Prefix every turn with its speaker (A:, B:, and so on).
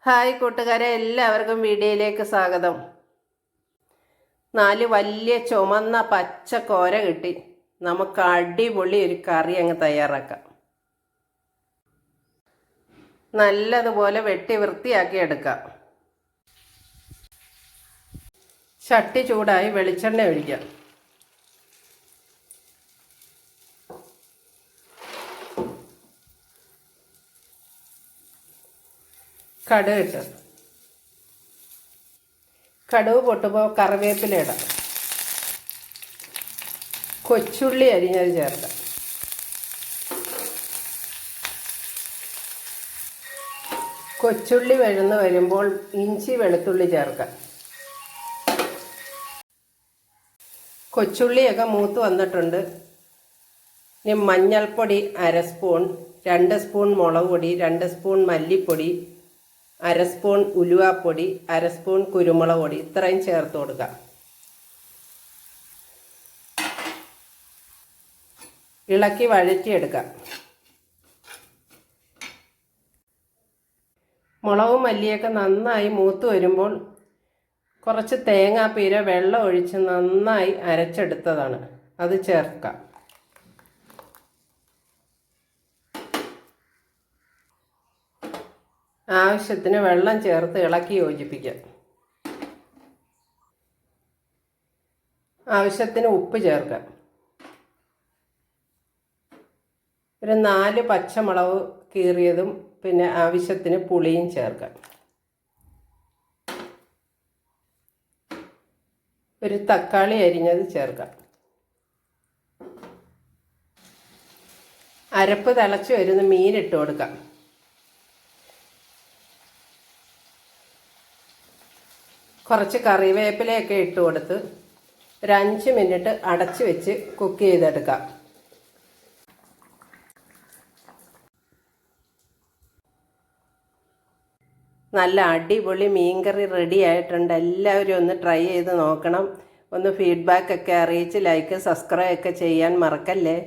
A: Hi കൂട്ടുകാരെ, എല്ലാവർക്കും വീഡിയോയിലേക്ക് സ്വാഗതം. 4 വലിയ ചുമന്ന പച്ച കോര കിട്ടി. നമുക്ക് അടിപൊളി ഒരു കറി അങ്ങ് തയ്യാറാക്കാം. നല്ലതുപോലെ വെട്ടി വൃത്തിയാക്കി എടുക്കാം. ചട്ടി ചൂടായി വെളിച്ചെണ്ണ ഒഴിക്കാം. കടുക് ഇട്ട് കടുക് പൊട്ടുമ്പോൾ കറിവേപ്പില ഇടാം. കൊച്ചുള്ളി അരിഞ്ഞത് ചേർക്കാം. കൊച്ചുള്ളി വഴന്ന് വരുമ്പോൾ ഇഞ്ചി വെളുത്തുള്ളി ചേർക്കാം. കൊച്ചുള്ളിയൊക്കെ മൂത്ത് വന്നിട്ടുണ്ട്. ഇനി മഞ്ഞൾപ്പൊടി 1/2 സ്പൂൺ, 2 സ്പൂൺ മുളക് പൊടി, 2 സ്പൂൺ മല്ലിപ്പൊടി, 1/2 സ്പൂൺ ഉലുവാപ്പൊടി, 1/2 സ്പൂൺ കുരുമുളക് പൊടി, ഇത്രയും ചേർത്ത് കൊടുക്കാം. ഇളക്കി വഴറ്റിയെടുക്കാം. മുളകും മല്ലിയൊക്കെ നന്നായി മൂത്ത് വരുമ്പോൾ കുറച്ച് തേങ്ങാപ്പീര വെള്ളം ഒഴിച്ച് നന്നായി അരച്ചെടുത്തതാണ്, അത് ചേർക്കാം. ആവശ്യത്തിന് വെള്ളം ചേർത്ത് ഇളക്കി യോജിപ്പിക്കാം. ആവശ്യത്തിന് ഉപ്പ് ചേർക്കാം. ഒരു 4 പച്ചമുളക് കീറിയതും പിന്നെ ആവശ്യത്തിന് പുളിയും ചേർക്കാം. ഒരു തക്കാളി അരിഞ്ഞത് ചേർക്കാം. അരപ്പ് തിളച്ച് വരുന്ന മീനിട്ട് കൊടുക്കാം. കുറച്ച് കറിവേപ്പിലയൊക്കെ ഇട്ട് കൊടുത്ത് ഒരു 5 മിനിറ്റ് അടച്ച് വെച്ച് കുക്ക് ചെയ്തെടുക്കാം. നല്ല അടിപൊളി മീൻകറി റെഡി ആയിട്ടുണ്ട്. എല്ലാവരും ഒന്ന് ട്രൈ ചെയ്ത് നോക്കണം. ഒന്ന് ഫീഡ്ബാക്കൊക്കെ അറിയിച്ച് ലൈക്ക് സബ്സ്ക്രൈബ് ഒക്കെ ചെയ്യാൻ മറക്കല്ലേ.